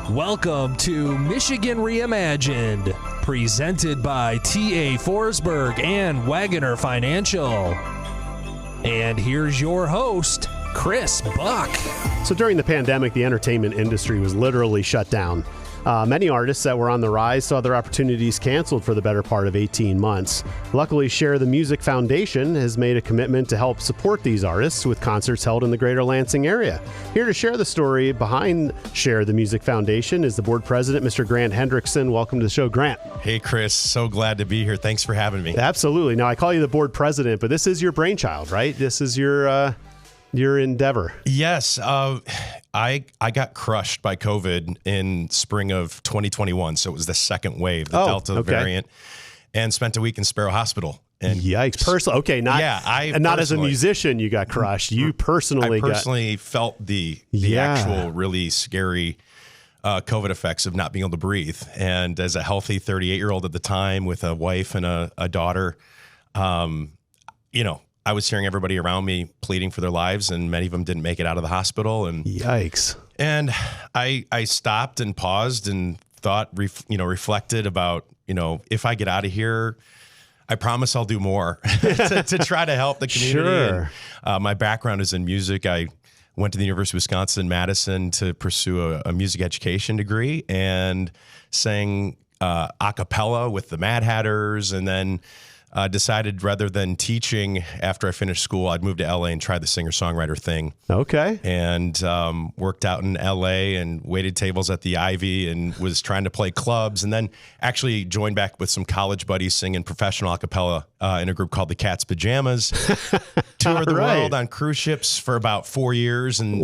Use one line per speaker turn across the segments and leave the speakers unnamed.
Welcome to Michigan Reimagined, presented by T.A. Forsberg and Wagoner Financial. And here's your host, Chris Buck.
So during the pandemic, the entertainment industry was literally shut down. Many artists that were on the rise saw their opportunities canceled for the better part of 18 months. Luckily, Share the Music Foundation has made a commitment to help support these artists with concerts held in the Greater Lansing area. Here to share the story behind Share the Music Foundation is the board president, Mr. Grant Hendrickson. Welcome to the show, Grant.
Hey, Chris. So glad to be here. Thanks for having me.
Absolutely. Now, I call you the board president, but this is your brainchild, right? This is your endeavor.
Yes. I got crushed by COVID in spring of 2021. So it was the second wave, the Delta variant, and spent a week in Sparrow Hospital. And
yikes. Personally, okay, not as a musician you got crushed. You personally
felt the actual really scary COVID effects of not being able to breathe. And as a healthy 38-year-old at the time with a wife and a daughter, I was hearing everybody around me pleading for their lives, and many of them didn't make it out of the hospital. And
yikes! And
I stopped and paused and thought, reflected about, if I get out of here, I promise I'll do more to try to help the community.
Sure.
And, my background is in music. I went to the University of Wisconsin-Madison to pursue a music education degree and sang a cappella with the Mad Hatters, and then decided rather than teaching after I finished school, I'd move to LA and try the singer-songwriter thing.
Okay.
And worked out in LA and waited tables at the Ivy and was trying to play clubs, and then actually joined back with some college buddies singing professional a cappella in a group called the Cat's Pajamas. Toured the world on cruise ships for about 4 years, and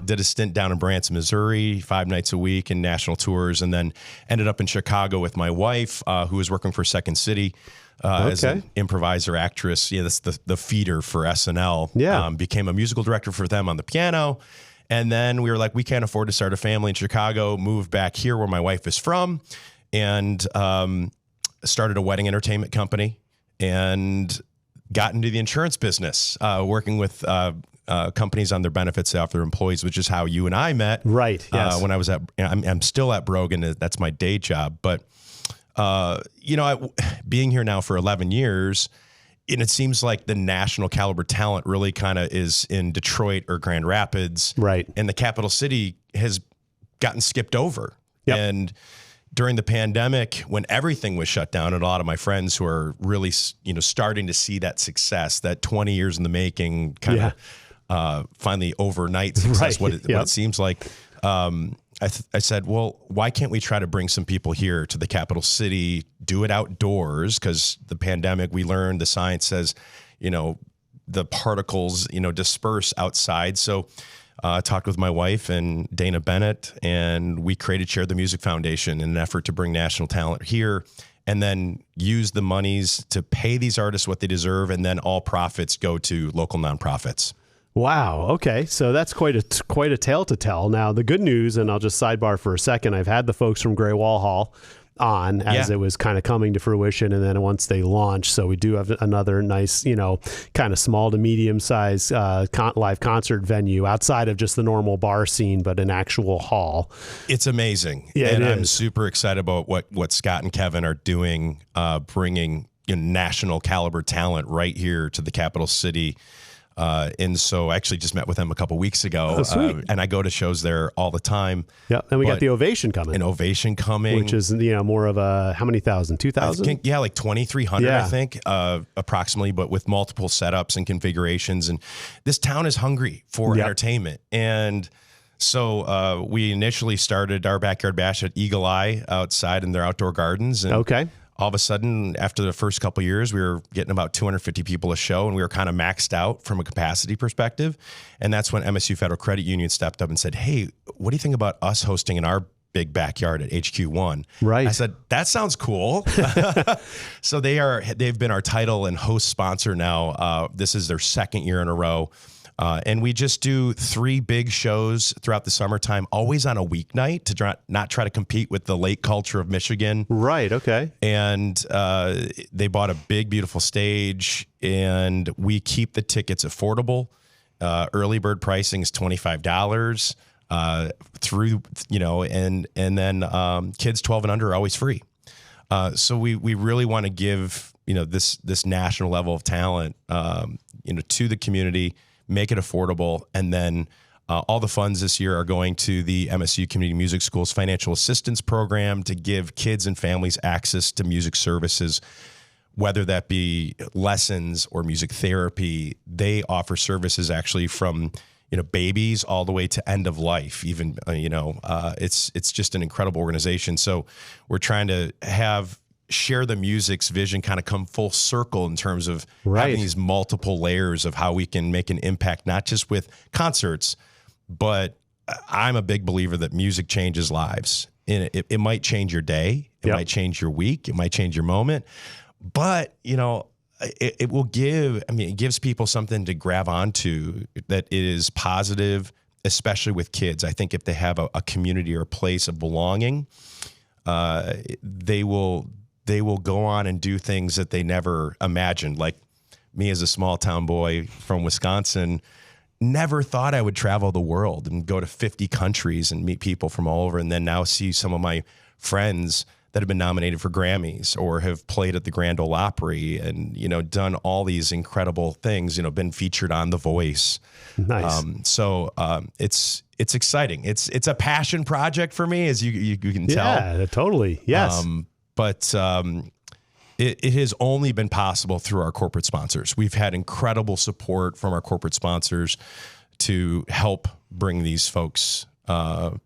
did a stint down in Branson, Missouri, 5 nights a week in national tours, and then ended up in Chicago with my wife, who was working for Second City. As an improviser actress, that's the feeder for SNL.
Yeah.
Became a musical director for them on the piano. And then we were like, we can't afford to start a family in Chicago, moved back here where my wife is from, and started a wedding entertainment company and got into the insurance business, working with companies on their benefits to offer their employees, which is how you and I met.
Right, yes.
When I was I'm still at Brogan. That's my day job. But being here now for 11 years, and it seems like the national caliber talent really kind of is in Detroit or Grand Rapids.
Right.
And the capital city has gotten skipped over.
Yep.
And during the pandemic, when everything was shut down, and a lot of my friends who are really, starting to see that success, that 20 years in the making kind of finally overnight success, what it seems like, I said, well, why can't we try to bring some people here to the capital city, do it outdoors? Because the pandemic, we learned, the science says, the particles, disperse outside. So I talked with my wife and Dana Bennett, and we created Share the Music Foundation in an effort to bring national talent here, and then use the monies to pay these artists what they deserve, and then all profits go to local nonprofits.
Wow. Okay. So that's quite a tale to tell. Now, the good news, and I'll just sidebar for a second, I've had the folks from Gray Wall Hall on as it was kind of coming to fruition, and then once they launched. So we do have another nice, kind of small to medium size live concert venue outside of just the normal bar scene, but an actual hall.
It's amazing.
Yeah,
and I'm super excited about what Scott and Kevin are doing, bringing national caliber talent right here to the capital city. And so I actually just met with them a couple weeks ago, and I go to shows there all the time.
Yeah, and we got the Ovation coming.
An Ovation coming.
Which is, more of a, how many thousand? 2,000?
Yeah, like 2,300, I think, approximately, but with multiple setups and configurations. And this town is hungry for entertainment. And so we initially started our backyard bash at Eagle Eye outside in their outdoor gardens. And all of a sudden, after the first couple of years, we were getting about 250 people a show, and we were kind of maxed out from a capacity perspective. And that's when MSU Federal Credit Union stepped up and said, hey, what do you think about us hosting in our big backyard at HQ1?
Right.
I said, that sounds cool. So they've been our title and host sponsor now. This is their second year in a row. And we just do 3 big shows throughout the summertime, always on a weeknight to not try to compete with the lake culture of Michigan.
Right. Okay.
And they bought a big, beautiful stage, and we keep the tickets affordable. Early bird pricing is $25. through, and then kids 12 and under are always free. So we really want to give, this national level of talent, to the community, make it affordable. And then all the funds this year are going to the MSU Community Music School's financial assistance program to give kids and families access to music services, whether that be lessons or music therapy. They offer services actually from, babies all the way to end of life. Even, it's just an incredible organization. So we're trying to share the music's vision kind of come full circle in terms of having these multiple layers of how we can make an impact, not just with concerts, but I'm a big believer that music changes lives. And it might change your day. It might change your week. It might change your moment. But, it will it gives people something to grab onto that is positive, especially with kids. I think if they have a community or a place of belonging, they will go on and do things that they never imagined. Like me as a small town boy from Wisconsin, never thought I would travel the world and go to 50 countries and meet people from all over. And then now see some of my friends that have been nominated for Grammys or have played at the Grand Ole Opry and, done all these incredible things, been featured on The Voice.
Nice.
It's exciting. It's a passion project for me, as you can tell.
Yeah, totally. Yes.
It has only been possible through our corporate sponsors. We've had incredible support from our corporate sponsors to help bring these folks,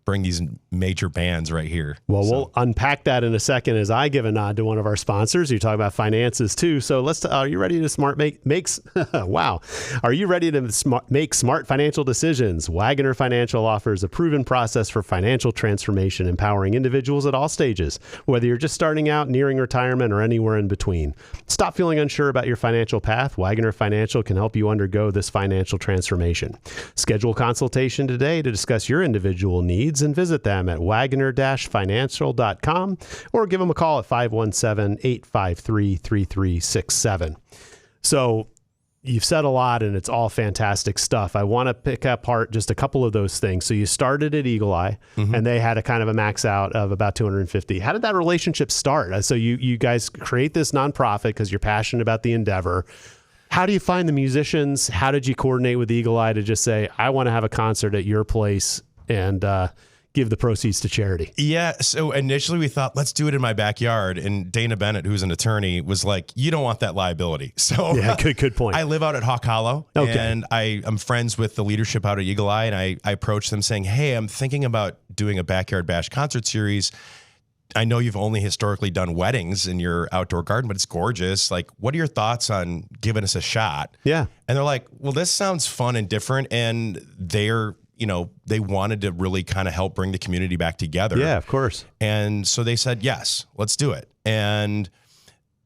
bring these major bands right here.
Well, we'll unpack that in a second as I give a nod to one of our sponsors. You talk about finances too. So are you ready to wow. Are you ready to make smart financial decisions? Wagoner Financial offers a proven process for financial transformation, empowering individuals at all stages, whether you're just starting out, nearing retirement, or anywhere in between. Stop feeling unsure about your financial path. Wagoner Financial can help you undergo this financial transformation. Schedule a consultation today to discuss your individual needs and visit them at wagoner-financial.com or give them a call at 517-853-3367. So you've said a lot and it's all fantastic stuff. I want to pick apart just a couple of those things. So you started at Eagle Eye and they had a kind of a max out of about 250. How did that relationship start? So you guys create this nonprofit because you're passionate about the endeavor. How do you find the musicians? How did you coordinate with Eagle Eye to just say, I want to have a concert at your place and give the proceeds to charity?
Yeah. So initially we thought, let's do it in my backyard. And Dana Bennett, who's an attorney, was like, you don't want that liability. So
yeah, good point.
I live out at Hawk Hollow and I'm friends with the leadership out at Eagle Eye. And I approached them saying, hey, I'm thinking about doing a Backyard Bash concert series. I know you've only historically done weddings in your outdoor garden, but it's gorgeous. Like, what are your thoughts on giving us a shot?
Yeah.
And they're like, well, this sounds fun and different. And they wanted to really kind of help bring the community back together.
Yeah, of course.
And so they said, yes, let's do it. And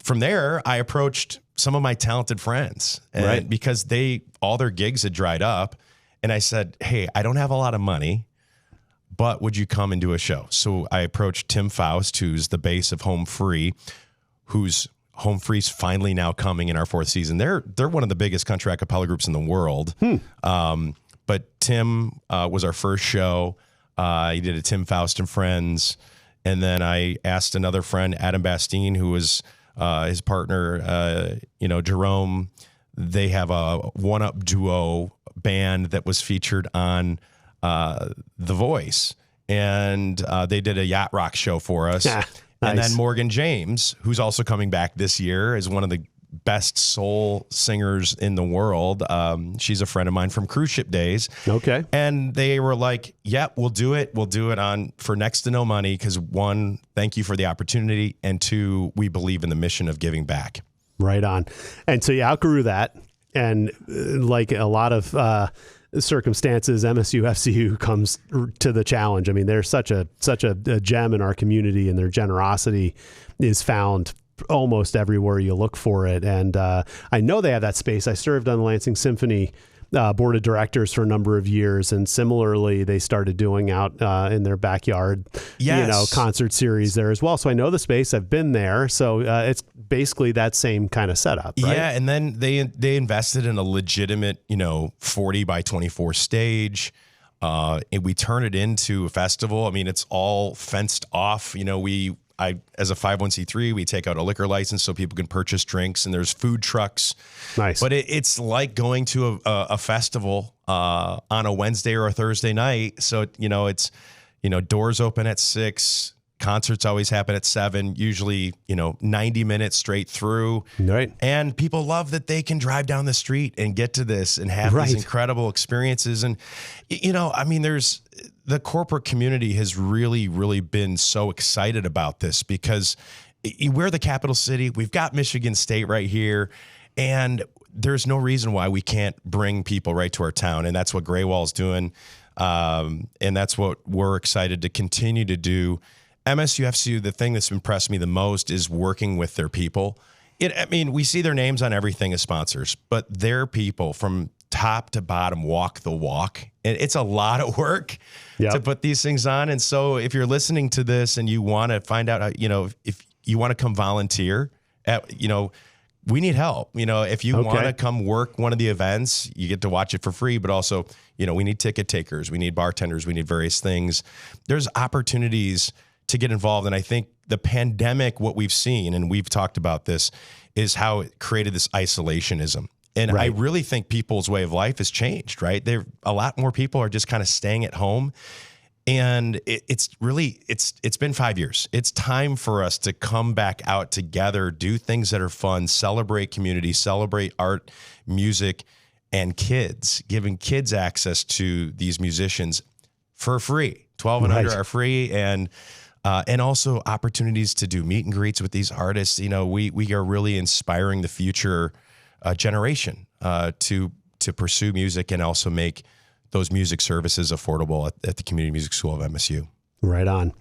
from there, I approached some of my talented friends because all their gigs had dried up. And I said, hey, I don't have a lot of money, but would you come and do a show? So I approached Tim Faust, who's the bass of Home Free, who's Home Free's finally now coming in our fourth season. They're one of the biggest country a cappella groups in the world. But Tim was our first show. He did a Tim Faust and Friends. And then I asked another friend, Adam Bastine, who was his partner, Jerome. They have a one-up duo band that was featured on The Voice. And they did a yacht rock show for us.
Nice.
And then Morgan James, who's also coming back this year, is one of the best soul singers in the world. She's a friend of mine from cruise ship days.
Okay.
And they were like, yeah, we'll do it. We'll do it for next to no money. Because one, thank you for the opportunity. And two, we believe in the mission of giving back.
Right on. And so you outgrew that. And like a lot of circumstances, MSU FCU comes to the challenge. I mean, they're such a gem in our community, and their generosity is found almost everywhere you look for it. And I know they have that space. I served on the Lansing Symphony board of directors for a number of years, and similarly they started doing out in their backyard concert series there as well. So I know the space. I've been there. So it's basically that same kind of setup, right?
Yeah. And then they invested in a legitimate 40 by 24 stage. And we turn it into a festival. I mean, it's all fenced off. You know, as a 501c3, we take out a liquor license so people can purchase drinks, and there's food trucks.
Nice.
But it's like going to a festival on a Wednesday or a Thursday night. So, you know, it's, you know, doors open at 6. Concerts always happen at 7, usually, you know, 90 minutes straight through.
Right.
And people love that they can drive down the street and get to this and have these incredible experiences. And, you know, I mean, the corporate community has really, really been so excited about this because we're the capital city. We've got Michigan State right here. And there's no reason why we can't bring people right to our town. And that's what Graywall's doing. And that's what we're excited to continue to do. MSU, the thing that's impressed me the most is working with their people. I mean, we see their names on everything as sponsors, but their people from top to bottom walk the walk. And it's a lot of work to put these things on. And so if you're listening to this and you want to find out, how, you know, if you want to come volunteer you know, we need help. You know, if you want to come work one of the events, you get to watch it for free, but also, you know, we need ticket takers, we need bartenders, we need various things. There's opportunities to get involved. And I think the pandemic, what we've seen, and we've talked about this, is how it created this isolationism. And I really think people's way of life has changed, right? A lot more people are just kind of staying at home. And it's been 5 years. It's time for us to come back out together, do things that are fun, celebrate community, celebrate art, music, and kids, giving kids access to these musicians for free. 12 and under are free. And also opportunities to do meet and greets with these artists. You know, we are really inspiring the future generation to pursue music and also make those music services affordable at the Community Music School of MSU.
Right on.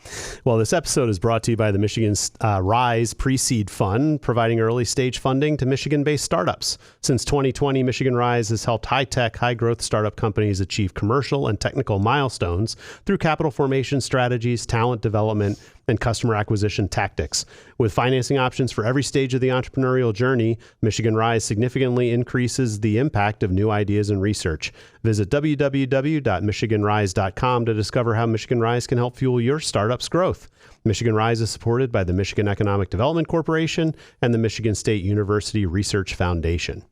Well, this episode is brought to you by the Michigan Rise Pre-Seed Fund, providing early stage funding to Michigan-based startups. Since 2020, Michigan Rise has helped high-tech, high-growth startup companies achieve commercial and technical milestones through capital formation strategies, talent development, and customer acquisition tactics. With financing options for every stage of the entrepreneurial journey, Michigan Rise significantly increases the impact of new ideas and research. Visit www.michiganrise.com to discover how Michigan Rise can help fuel your startup's growth. Michigan Rise is supported by the Michigan Economic Development Corporation and the Michigan State University Research Foundation.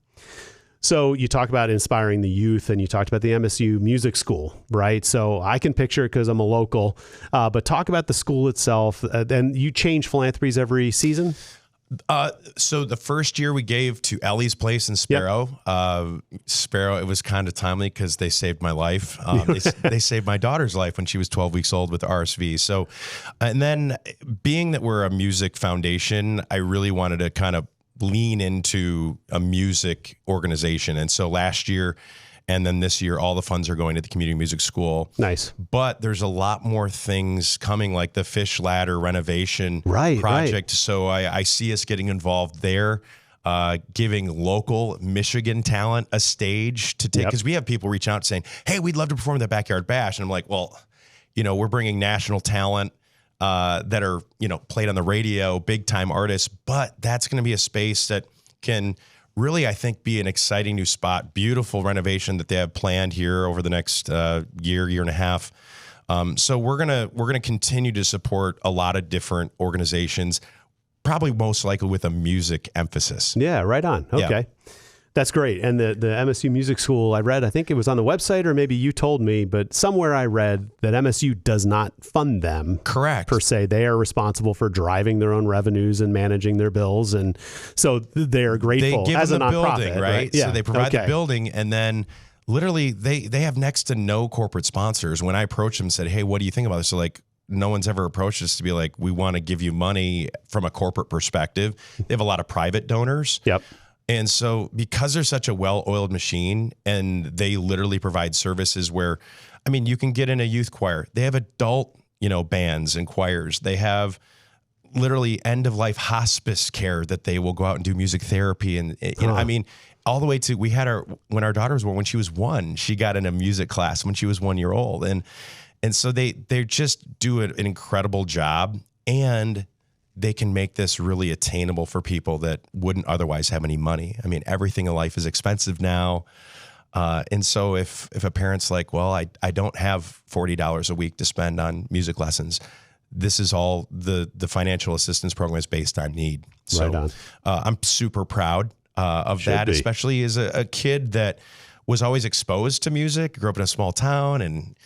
So you talk about inspiring the youth, and you talked about the MSU Music School, right? So I can picture it because I'm a local, but talk about the school itself. And you change philanthropies every season?
So the first year we gave to Ellie's Place in Sparrow. Sparrow, it was kind of timely because they saved my life. They saved my daughter's life when she was 12 weeks old with RSV. So, and then being that we're a music foundation, I really wanted to kind of lean into a music organization. And so last year and then this year, all the funds are going to the Community Music School. Nice. But there's a lot more things coming, like the Fish Ladder renovation project. Right. So I see us getting involved there, giving local Michigan talent a stage to take, because we have people reach out saying, hey, we'd love to perform at the Backyard Bash. And I'm like, well, you know, we're bringing national talent that are, you know, played on the radio, big time artists, but that's going to be a space that can really, I think, be an exciting new spot. Beautiful renovation that they have planned here over the next year and a half. So we're gonna continue to support a lot of different organizations, probably most likely with a music emphasis.
Yeah, right on. Okay. Yeah. That's great. And the MSU Music School, I read, I think it was on the website, or maybe you told me, but somewhere I read that MSU does not fund them.
Correct.
Per se. They are responsible for driving their own revenues and managing their bills. And so they're grateful as a nonprofit.
Building, right? Yeah. So they provide the building, and then literally they have next to no corporate sponsors. When I approached them and said, hey, what do you think about this? So like, no one's ever approached us to be like, we want to give you money from a corporate perspective. They have a lot of private donors. Yep. And so because they're such a well-oiled machine, and they literally provide services where, I mean, you can get in a youth choir. They have adult, you know, bands and choirs. They have literally end-of-life hospice care that they will go out and do music therapy. And, you know, I mean, all the way to, we had when our daughter was born, when she was 1, she got in a music class when she was 1 year old. And so they just do an incredible job, and they can make this really attainable for people that wouldn't otherwise have any money. I mean, everything in life is expensive now. And so if a parent's like, well, I don't have $40 a week to spend on music lessons, this is all the financial assistance program is based on need. So
Right on.
I'm super proud of
Should
that,
be.
especially as a kid that was always exposed to music, grew up in a small town and,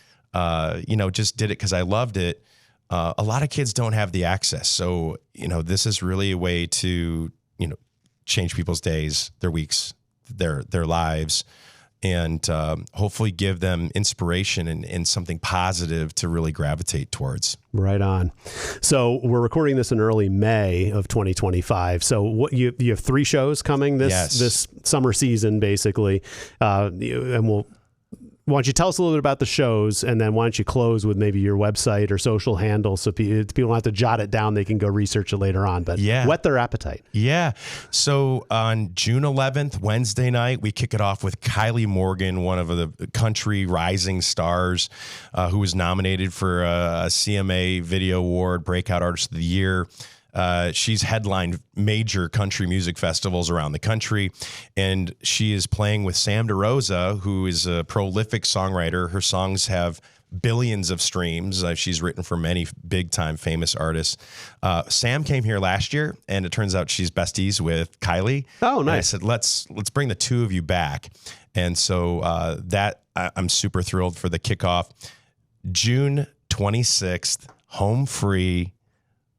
just did it because I loved it. A lot of kids don't have the access. So, this is really a way to, change people's days, their weeks, their lives, and hopefully give them inspiration and something positive to really gravitate towards.
Right on. So we're recording this in early May of 2025. So what you have 3 shows coming this summer season, basically, and why don't you tell us a little bit about the shows, and then why don't you close with maybe your website or social handle so people don't have to jot it down. They can go research it later on, but whet their appetite.
Yeah. So on June 11th, Wednesday night, we kick it off with Kylie Morgan, one of the country rising stars who was nominated for a CMA Video Award, Breakout Artist of the Year. She's headlined major country music festivals around the country, and she is playing with Sam DeRosa, who is a prolific songwriter. Her songs have billions of streams. She's written for many big-time famous artists. Sam came here last year, and it turns out she's besties with Kylie.
Oh, nice.
And I said, let's bring the two of you back. And so I'm super thrilled for the kickoff. June 26th, home free,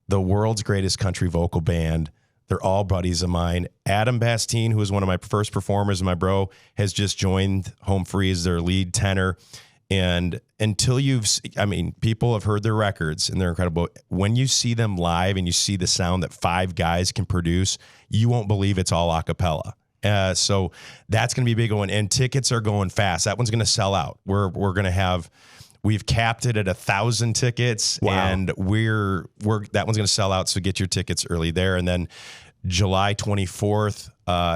the world's greatest country vocal band. They're all buddies of mine. Adam Bastine, who was one of my first performers, my bro, has just joined Home Free as their lead tenor. And until people have heard their records and they're incredible. When you see them live and you see the sound that 5 guys can produce, you won't believe it's all a cappella. So that's going to be a big one. And tickets are going fast. That one's going to sell out. We've capped it at 1,000 tickets.
Wow.
And that one's going to sell out. So get your tickets early there. And then July 24th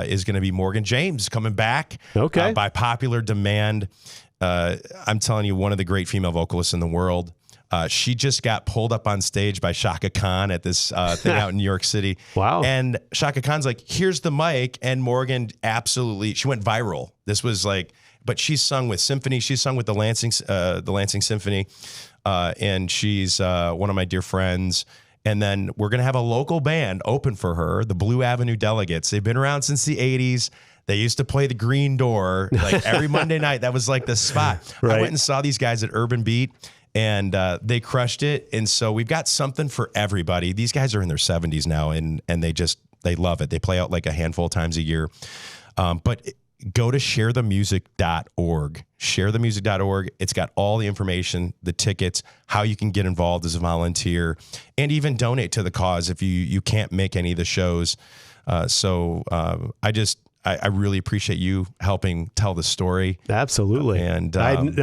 is going to be Morgan James coming back.
Okay.
By popular demand. I'm telling you, one of the great female vocalists in the world. She just got pulled up on stage by Shaka Khan at this thing out in New York City.
Wow.
And Shaka Khan's like, here's the mic. And Morgan she went viral. This was like, but she's sung with Symphony. She's sung with the Lansing Symphony. And she's one of my dear friends. And then we're going to have a local band open for her, the Blue Avenue Delegates. They've been around since the 80s. They used to play the Green Door like every Monday night. That was like the spot.
Right.
I went and saw these guys at Urban Beat, and they crushed it. And so we've got something for everybody. These guys are in their 70s now, and they love it. They play out like a handful of times a year. But go to sharethemusic.org. Sharethemusic.org. It's got all the information, the tickets, how you can get involved as a volunteer, and even donate to the cause if you can't make any of the shows. I really appreciate you helping tell the story.
Absolutely.
And
I've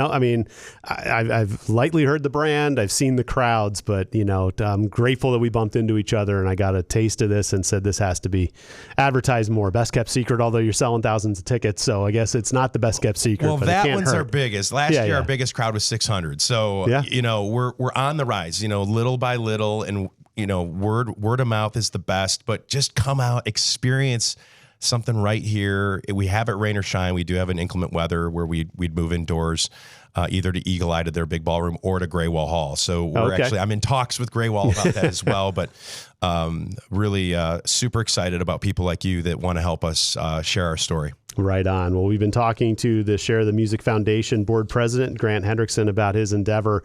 lightly heard the brand. I've seen the crowds, but I'm grateful that we bumped into each other and I got a taste of this and said this has to be advertised more. Best kept secret, although you're selling thousands of tickets, so I guess it's not the best kept secret.
Well,
but
that
it can't
one's
hurt.
our biggest. Last year, our biggest crowd was 600. So we're on the rise. Little by little, and word of mouth is the best. But just come out, experience something right here. We have it rain or shine. We do have an inclement weather where we'd move indoors, either to Eagle Eye to their big ballroom or to Graywall Hall. So I'm in talks with Graywall about that as well. But really super excited about people like you that want to help us share our story.
Right on. Well, we've been talking to the Share the Music Foundation board president, Grant Hendrickson, about his endeavor.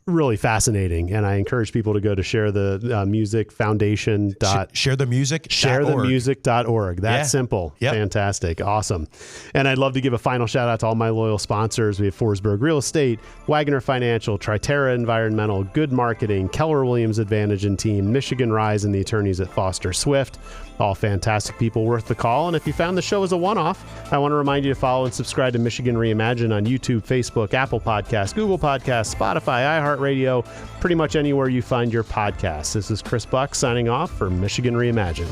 Really fascinating. And I encourage people to go to Share the Music Foundation.
Sharethemusic.org.
That's simple. Yep. Fantastic. Awesome. And I'd love to give a final shout out to all my loyal sponsors. We have Forsberg Real Estate, Wagner Financial, Triterra Environmental, Good Marketing, Keller Williams Advantage and Team, Michigan Rise, and the attorneys at Foster Swift. All fantastic people worth the call. And if you found the show as a one-off, I want to remind you to follow and subscribe to Michigan Reimagine on YouTube, Facebook, Apple Podcasts, Google Podcasts, Spotify, iHeartRadio, pretty much anywhere you find your podcasts. This is Chris Buck signing off for Michigan Reimagine.